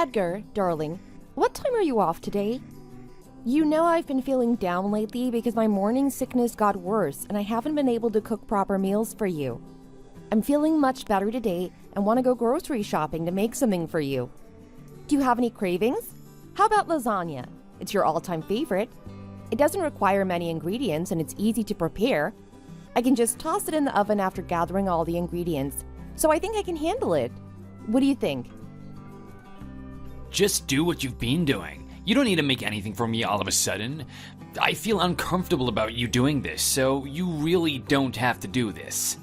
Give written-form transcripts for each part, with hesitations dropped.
Edgar, darling, what time are you off today? You know I've been feeling down lately because my morning sickness got worse and I haven't been able to cook proper meals for you. I'm feeling much better today and want to go grocery shopping to make something for you. Do you have any cravings? How about lasagna? It's your all-time favorite. It doesn't require many ingredients and it's easy to prepare. I can just toss it in the oven after gathering all the ingredients, so I think I can handle it. What do you think? Just do what you've been doing. You don't need to make anything for me all of a sudden. I feel uncomfortable about you doing this, so you really don't have to do this.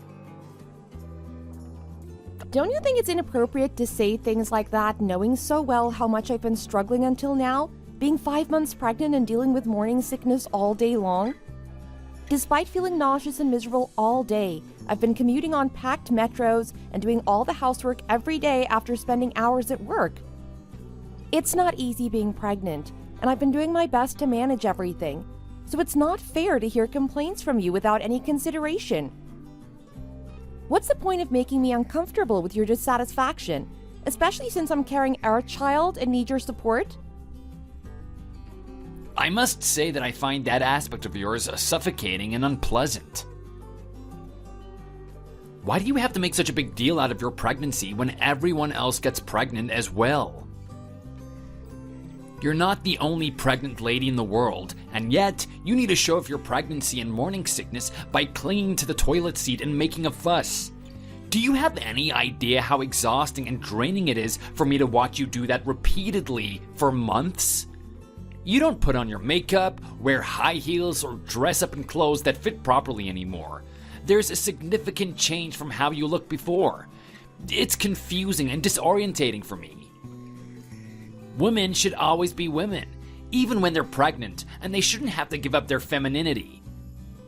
Don't you think it's inappropriate to say things like that, knowing so well how much I've been struggling until now, being 5 months pregnant and dealing with morning sickness all day long? Despite feeling nauseous and miserable all day, I've been commuting on packed metros and doing all the housework every day after spending hours at work. It's not easy being pregnant, and I've been doing my best to manage everything, so it's not fair to hear complaints from you without any consideration. What's the point of making me uncomfortable with your dissatisfaction, especially since I'm carrying our child and need your support? I must say that I find that aspect of yours suffocating and unpleasant. Why do you have to make such a big deal out of your pregnancy when everyone else gets pregnant as well? You're not the only pregnant lady in the world, and yet you need to show off your pregnancy and morning sickness by clinging to the toilet seat and making a fuss. Do you have any idea how exhausting and draining it is for me to watch you do that repeatedly for months? You don't put on your makeup, wear high heels, or dress up in clothes that fit properly anymore. There's a significant change from how you looked before. It's confusing and disorientating for me. Women should always be women, even when they're pregnant, and they shouldn't have to give up their femininity.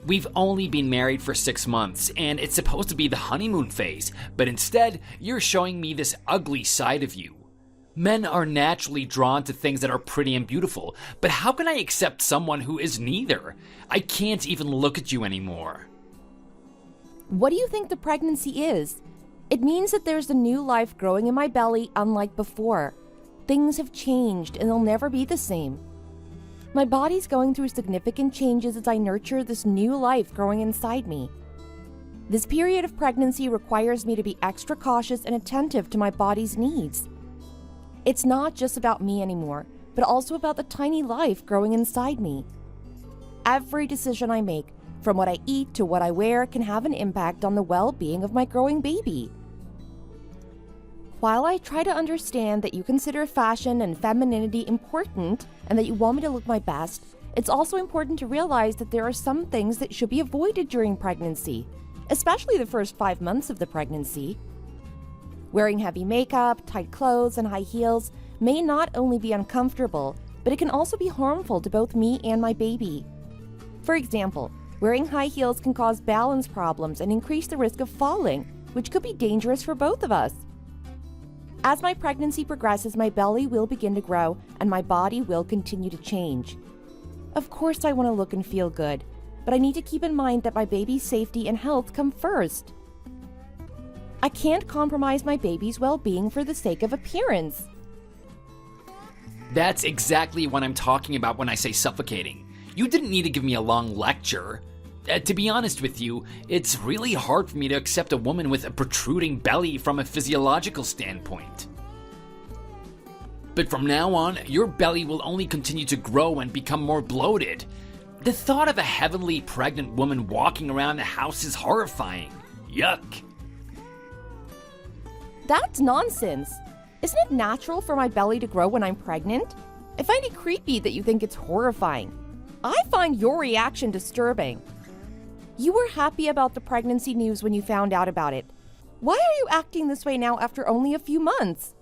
We've only been married for 6 months, and it's supposed to be the honeymoon phase, but instead, you're showing me this ugly side of you. Men are naturally drawn to things that are pretty and beautiful, but how can I accept someone who is neither? I can't even look at you anymore. What do you think the pregnancy is? It means that there's a new life growing in my belly unlike before. Things have changed and they'll never be the same. My body's going through significant changes as I nurture this new life growing inside me. This period of pregnancy requires me to be extra cautious and attentive to my body's needs. It's not just about me anymore, but also about the tiny life growing inside me. Every decision I make, from what I eat to what I wear, can have an impact on the well-being of my growing baby. While I try to understand that you consider fashion and femininity important and that you want me to look my best, it's also important to realize that there are some things that should be avoided during pregnancy, especially the first 5 months of the pregnancy. Wearing heavy makeup, tight clothes, and high heels may not only be uncomfortable, but it can also be harmful to both me and my baby. For example, wearing high heels can cause balance problems and increase the risk of falling, which could be dangerous for both of us. As my pregnancy progresses, my belly will begin to grow and my body will continue to change. Of course, I want to look and feel good, but I need to keep in mind that my baby's safety and health come first. I can't compromise my baby's well-being for the sake of appearance. That's exactly what I'm talking about when I say suffocating. You didn't need to give me a long lecture. To be honest with you, it's really hard for me to accept a woman with a protruding belly from a physiological standpoint. But from now on, your belly will only continue to grow and become more bloated. The thought of a heavenly pregnant woman walking around the house is horrifying. Yuck. That's nonsense. Isn't it natural for my belly to grow when I'm pregnant? I find it creepy that you think it's horrifying. I find your reaction disturbing. You were happy about the pregnancy news when you found out about it. Why are you acting this way now after only a few months?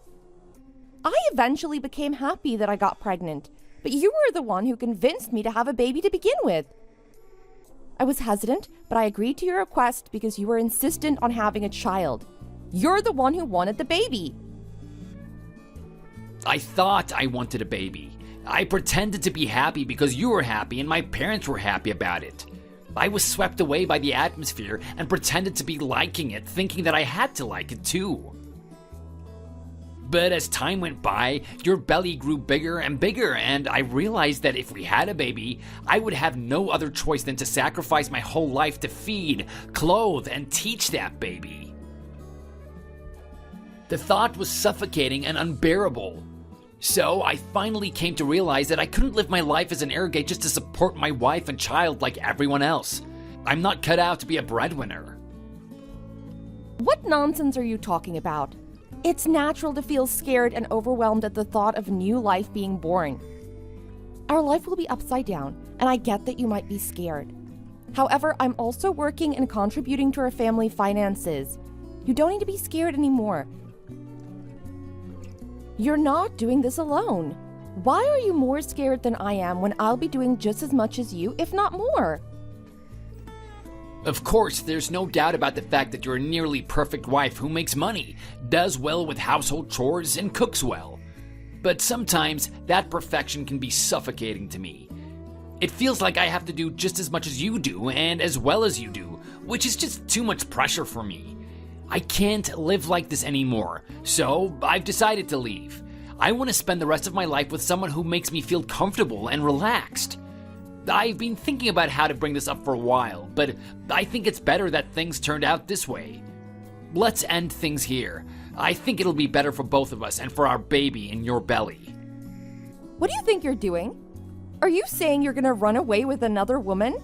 I eventually became happy that I got pregnant, but you were the one who convinced me to have a baby to begin with. I was hesitant, but I agreed to your request because you were insistent on having a child. You're the one who wanted the baby. I thought I wanted a baby. I pretended to be happy because you were happy and my parents were happy about it. I was swept away by the atmosphere and pretended to be liking it, thinking that I had to like it too. But as time went by, your belly grew bigger and bigger, and I realized that if we had a baby, I would have no other choice than to sacrifice my whole life to feed, clothe, and teach that baby. The thought was suffocating and unbearable. So I finally came to realize that I couldn't live my life as an arrogate just to support my wife and child like everyone else. I'm not cut out to be a breadwinner. What nonsense are you talking about? It's natural to feel scared and overwhelmed at the thought of new life being born. Our life will be upside down, and I get that you might be scared. However, I'm also working and contributing to our family finances. You don't need to be scared anymore. You're not doing this alone. Why are you more scared than I am when I'll be doing just as much as you, if not more? Of course, there's no doubt about the fact that you're a nearly perfect wife who makes money, does well with household chores, and cooks well. But sometimes that perfection can be suffocating to me. It feels like I have to do just as much as you do and as well as you do, which is just too much pressure for me. I can't live like this anymore, so I've decided to leave. I want to spend the rest of my life with someone who makes me feel comfortable and relaxed. I've been thinking about how to bring this up for a while, but I think it's better that things turned out this way. Let's end things here. I think it'll be better for both of us and for our baby in your belly. What do you think you're doing? Are you saying you're gonna run away with another woman?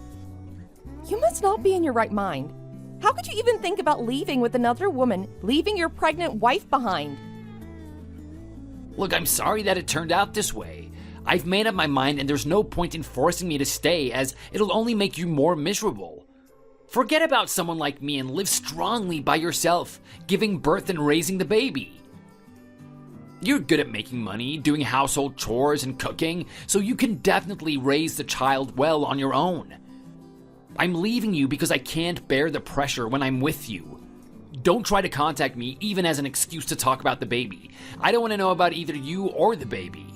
You must not be in your right mind. How could you even think about leaving with another woman, leaving your pregnant wife behind? Look, I'm sorry that it turned out this way. I've made up my mind and there's no point in forcing me to stay, as it'll only make you more miserable. Forget about someone like me and live strongly by yourself, giving birth and raising the baby. You're good at making money, doing household chores and cooking, so you can definitely raise the child well on your own. I'm leaving you because I can't bear the pressure when I'm with you. Don't try to contact me even as an excuse to talk about the baby. I don't want to know about either you or the baby.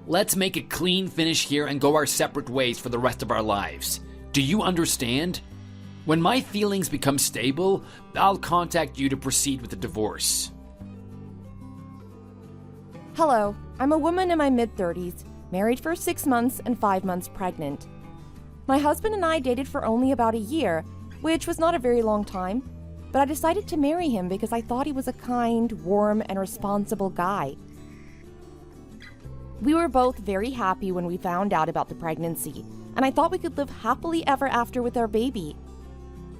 Let's make a clean finish here and go our separate ways for the rest of our lives. Do you understand? When my feelings become stable, I'll contact you to proceed with the divorce. Hello, I'm a woman in my mid-30s, married for 6 months and 5 months pregnant. My husband and I dated for only about a year, which was not a very long time, but I decided to marry him because I thought he was a kind, warm, and responsible guy. We were both very happy when we found out about the pregnancy, and I thought we could live happily ever after with our baby.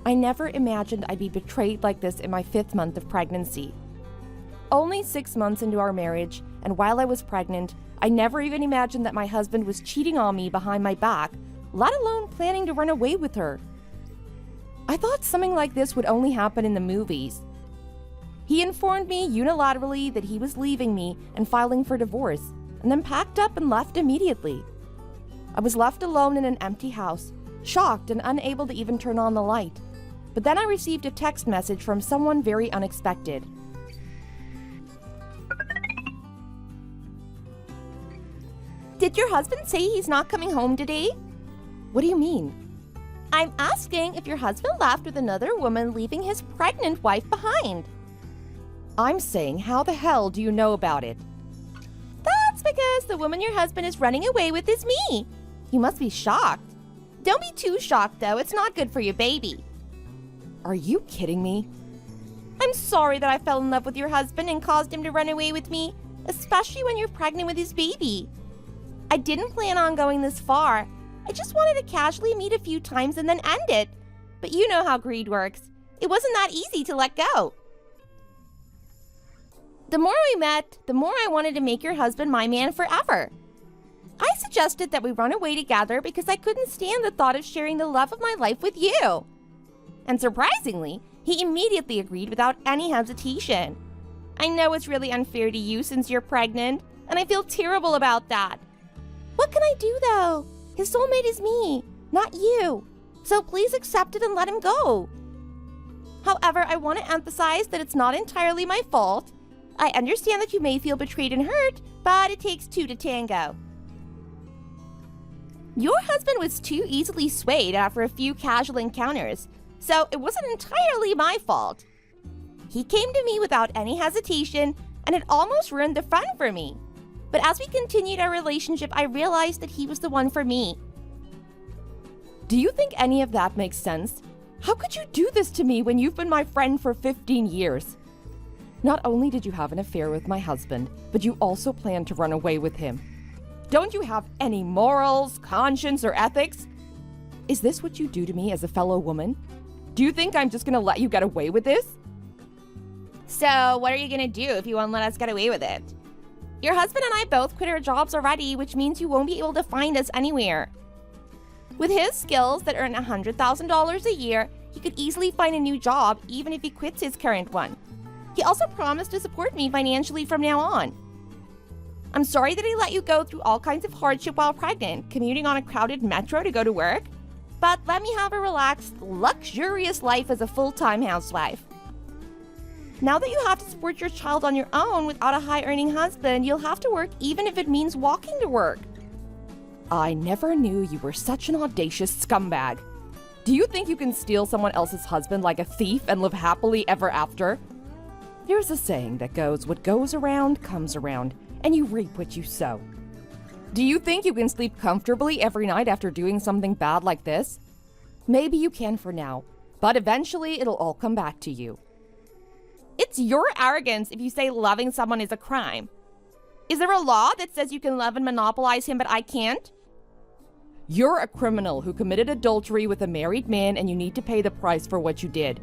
I never imagined I'd be betrayed like this in my 5th month of pregnancy. Only 6 months into our marriage, and while I was pregnant, I never even imagined that my husband was cheating on me behind my back, let alone planning to run away with her. I thought something like this would only happen in the movies. He informed me unilaterally that he was leaving me and filing for divorce, and then packed up and left immediately. I was left alone in an empty house, shocked and unable to even turn on the light. But then I received a text message from someone very unexpected. Did your husband say he's not coming home today? What do you mean? I'm asking if your husband left with another woman, leaving his pregnant wife behind. I'm saying, how the hell do you know about it? That's because the woman your husband is running away with is me. You must be shocked. Don't be too shocked, though. It's not good for your baby. Are you kidding me? I'm sorry that I fell in love with your husband and caused him to run away with me, especially when you're pregnant with his baby. I didn't plan on going this far. I just wanted to casually meet a few times and then end it. But you know how greed works. It wasn't that easy to let go. The more we met, the more I wanted to make your husband my man forever. I suggested that we run away together because I couldn't stand the thought of sharing the love of my life with you. And surprisingly, he immediately agreed without any hesitation. I know it's really unfair to you since you're pregnant, and I feel terrible about that. What can I do though? His soulmate is me, not you. So please accept it and let him go. However, I want to emphasize that it's not entirely my fault. I understand that you may feel betrayed and hurt, but it takes two to tango. Your husband was too easily swayed after a few casual encounters, so it wasn't entirely my fault. He came to me without any hesitation, and it almost ruined the fun for me. But as we continued our relationship, I realized that he was the one for me. Do you think any of that makes sense? How could you do this to me when you've been my friend for 15 years? Not only did you have an affair with my husband, but you also planned to run away with him. Don't you have any morals, conscience, or ethics? Is this what you do to me as a fellow woman? Do you think I'm just gonna let you get away with this? So, what are you gonna do if you won't let us get away with it? Your husband and I both quit our jobs already, which means you won't be able to find us anywhere. With his skills that earn $100,000 a year, he could easily find a new job even if he quits his current one. He also promised to support me financially from now on. I'm sorry that he let you go through all kinds of hardship while pregnant, commuting on a crowded metro to go to work, but let me have a relaxed, luxurious life as a full-time housewife. Now that you have to support your child on your own without a high-earning husband, you'll have to work even if it means walking to work. I never knew you were such an audacious scumbag. Do you think you can steal someone else's husband like a thief and live happily ever after? There's a saying that goes, what goes around comes around, and you reap what you sow. Do you think you can sleep comfortably every night after doing something bad like this? Maybe you can for now, but eventually it'll all come back to you. It's your arrogance if you say loving someone is a crime. Is there a law that says you can love and monopolize him, but I can't? You're a criminal who committed adultery with a married man, and you need to pay the price for what you did.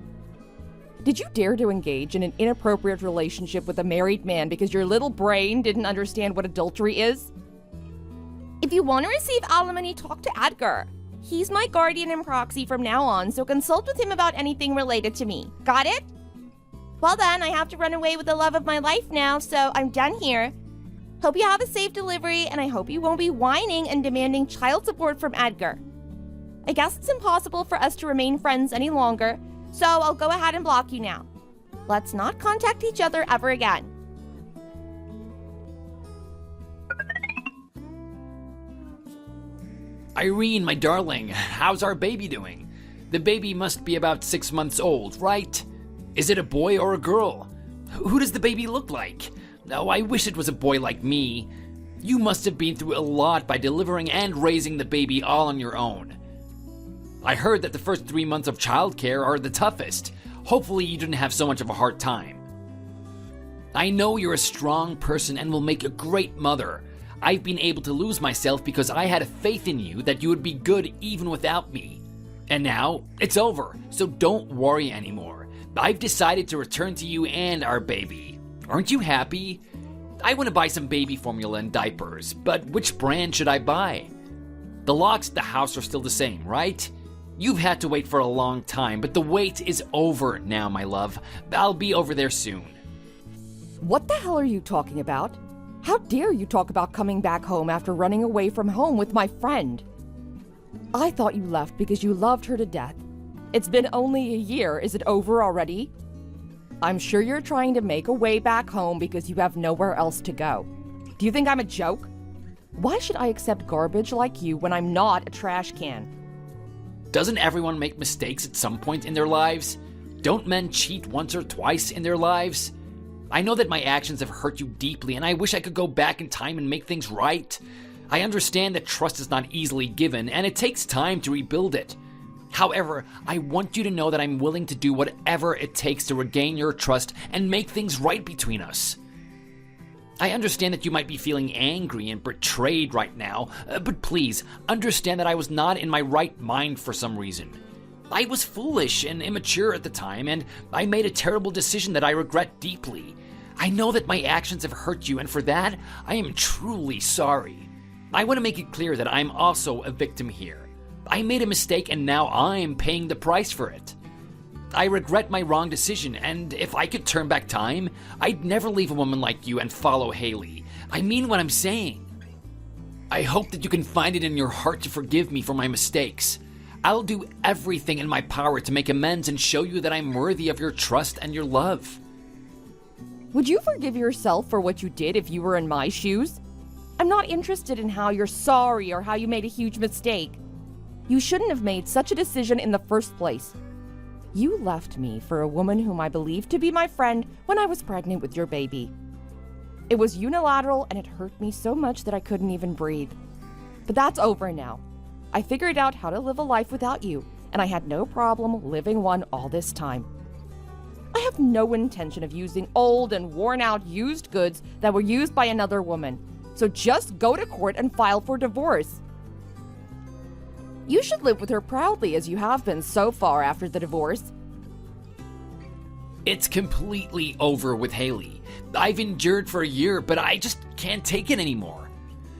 Did you dare to engage in an inappropriate relationship with a married man because your little brain didn't understand what adultery is? If you want to receive alimony, talk to Edgar. He's my guardian and proxy from now on, so consult with him about anything related to me. Got it? Well then, I have to run away with the love of my life now, so I'm done here. Hope you have a safe delivery, and I hope you won't be whining and demanding child support from Edgar. I guess it's impossible for us to remain friends any longer, so I'll go ahead and block you now. Let's not contact each other ever again. Irene, my darling, how's our baby doing? The baby must be about 6 months old, right? Is it a boy or a girl? Who does the baby look like? Oh, I wish it was a boy like me. You must have been through a lot by delivering and raising the baby all on your own. I heard that the first 3 months of childcare are the toughest. Hopefully you didn't have so much of a hard time. I know you're a strong person and will make a great mother. I've been able to lose myself because I had a faith in you that you would be good even without me. And now, it's over, so don't worry anymore. I've decided to return to you and our baby. Aren't you happy? I want to buy some baby formula and diapers, but which brand should I buy? The locks at the house are still the same, right? You've had to wait for a long time, but the wait is over now, my love. I'll be over there soon. What the hell are you talking about? How dare you talk about coming back home after running away from home with my friend? I thought you left because you loved her to death. It's been only a year. Is it over already? I'm sure you're trying to make a way back home because you have nowhere else to go. Do you think I'm a joke? Why should I accept garbage like you when I'm not a trash can? Doesn't everyone make mistakes at some point in their lives? Don't men cheat once or twice in their lives? I know that my actions have hurt you deeply, and I wish I could go back in time and make things right. I understand that trust is not easily given, and it takes time to rebuild it. However, I want you to know that I'm willing to do whatever it takes to regain your trust and make things right between us. I understand that you might be feeling angry and betrayed right now, but please understand that I was not in my right mind for some reason. I was foolish and immature at the time, and I made a terrible decision that I regret deeply. I know that my actions have hurt you, and for that, I am truly sorry. I want to make it clear that I'm also a victim here. I made a mistake, and now I'm paying the price for it. I regret my wrong decision, and if I could turn back time, I'd never leave a woman like you and follow Haley. I mean what I'm saying. I hope that you can find it in your heart to forgive me for my mistakes. I'll do everything in my power to make amends and show you that I'm worthy of your trust and your love. Would you forgive yourself for what you did if you were in my shoes? I'm not interested in how you're sorry or how you made a huge mistake. You shouldn't have made such a decision in the first place. You left me for a woman whom I believed to be my friend when I was pregnant with your baby. It was unilateral and it hurt me so much that I couldn't even breathe. But that's over now. I figured out how to live a life without you, and I had no problem living one all this time. I have no intention of using old and worn-out used goods that were used by another woman, so just go to court and file for divorce. You should live with her proudly as you have been so far after the divorce. It's completely over with Haley. I've endured for a year, but I just can't take it anymore.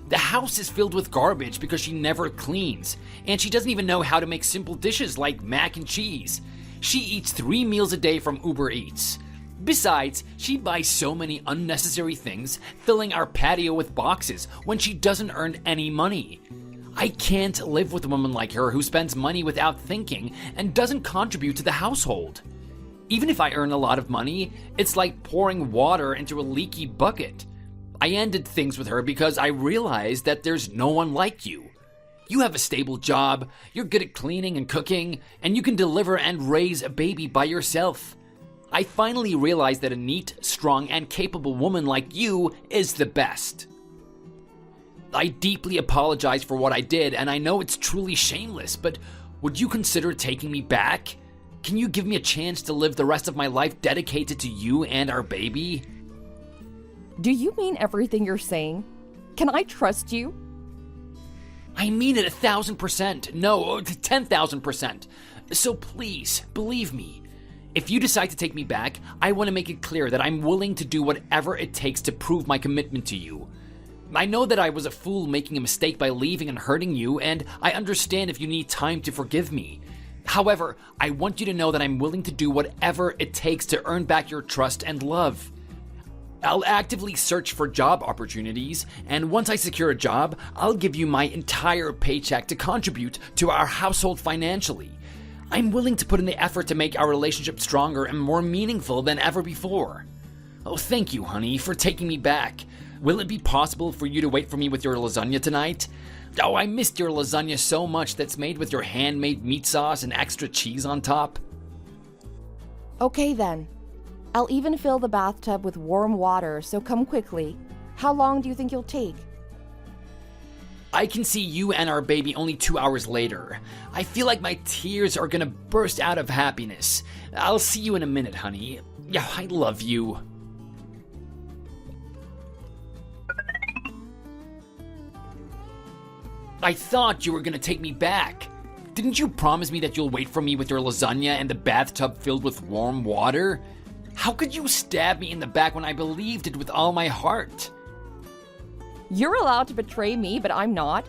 The house is filled with garbage because she never cleans, and she doesn't even know how to make simple dishes like mac and cheese. She eats 3 meals a day from Uber Eats. Besides, she buys so many unnecessary things, filling our patio with boxes when she doesn't earn any money. I can't live with a woman like her who spends money without thinking and doesn't contribute to the household. Even if I earn a lot of money, it's like pouring water into a leaky bucket. I ended things with her because I realized that there's no one like you. You have a stable job, you're good at cleaning and cooking, and you can deliver and raise a baby by yourself. I finally realized that a neat, strong, and capable woman like you is the best. I deeply apologize for what I did, and I know it's truly shameless, but would you consider taking me back? Can you give me a chance to live the rest of my life dedicated to you and our baby? Do you mean everything you're saying? Can I trust you? I mean it 1,000%. No, 10,000%. So please, believe me. If you decide to take me back, I want to make it clear that I'm willing to do whatever it takes to prove my commitment to you. I know that I was a fool making a mistake by leaving and hurting you, and I understand if you need time to forgive me. However, I want you to know that I'm willing to do whatever it takes to earn back your trust and love. I'll actively search for job opportunities, and once I secure a job, I'll give you my entire paycheck to contribute to our household financially. I'm willing to put in the effort to make our relationship stronger and more meaningful than ever before. Oh, thank you, honey, for taking me back. Will it be possible for you to wait for me with your lasagna tonight? Oh, I missed your lasagna so much that's made with your handmade meat sauce and extra cheese on top. Okay then. I'll even fill the bathtub with warm water, so come quickly. How long do you think you'll take? I can see you and our baby only 2 hours later. I feel like my tears are gonna burst out of happiness. I'll see you in a minute, honey. Yeah, I love you. I thought you were gonna take me back. Didn't you promise me that you'll wait for me with your lasagna and the bathtub filled with warm water? How could you stab me in the back when I believed it with all my heart? You're allowed to betray me, but I'm not.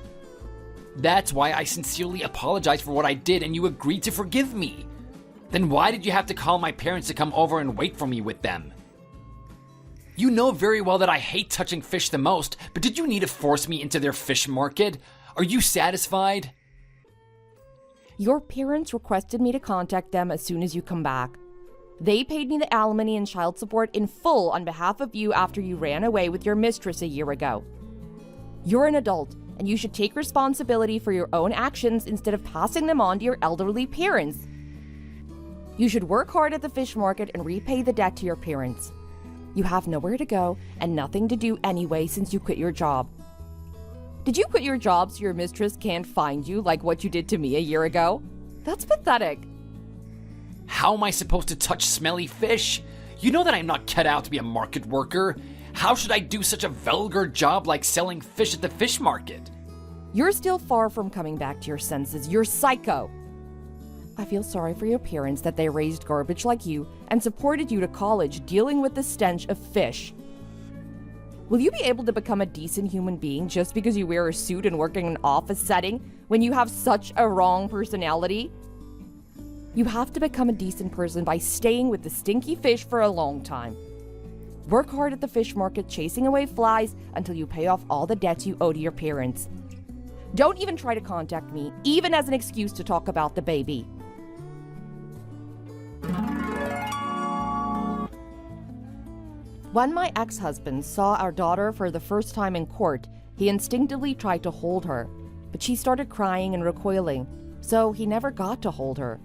That's why I sincerely apologize for what I did and you agreed to forgive me. Then why did you have to call my parents to come over and wait for me with them? You know very well that I hate touching fish the most, but did you need to force me into their fish market? Are you satisfied? Your parents requested me to contact them as soon as you come back. They paid me the alimony and child support in full on behalf of you after you ran away with your mistress a year ago. You're an adult, and you should take responsibility for your own actions instead of passing them on to your elderly parents. You should work hard at the fish market and repay the debt to your parents. You have nowhere to go and nothing to do anyway since you quit your job. Did you quit your job so your mistress can't find you like what you did to me a year ago? That's pathetic. How am I supposed to touch smelly fish? You know that I'm not cut out to be a market worker. How should I do such a vulgar job like selling fish at the fish market? You're still far from coming back to your senses. You're psycho. I feel sorry for your parents that they raised garbage like you and supported you to college dealing with the stench of fish. Will you be able to become a decent human being just because you wear a suit and work in an office setting when you have such a wrong personality? You have to become a decent person by staying with the stinky fish for a long time. Work hard at the fish market chasing away flies until you pay off all the debts you owe to your parents. Don't even try to contact me, even as an excuse to talk about the baby. When my ex-husband saw our daughter for the first time in court, he instinctively tried to hold her, but she started crying and recoiling, so he never got to hold her.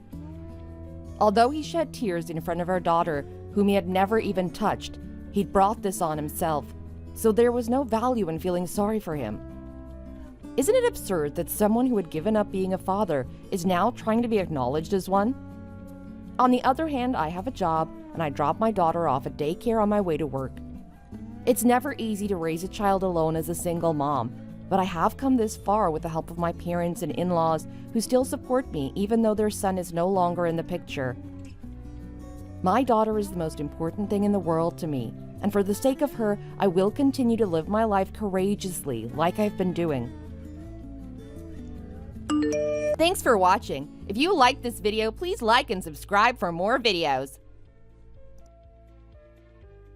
Although he shed tears in front of our daughter, whom he had never even touched, he'd brought this on himself, so there was no value in feeling sorry for him. Isn't it absurd that someone who had given up being a father is now trying to be acknowledged as one? On the other hand, I have a job, and I drop my daughter off at daycare on my way to work. It's never easy to raise a child alone as a single mom, but I have come this far with the help of my parents and in-laws who still support me even though their son is no longer in the picture. My daughter is the most important thing in the world to me, and for the sake of her, I will continue to live my life courageously like I've been doing. Thanks for watching. If you liked this video, please like and subscribe for more videos.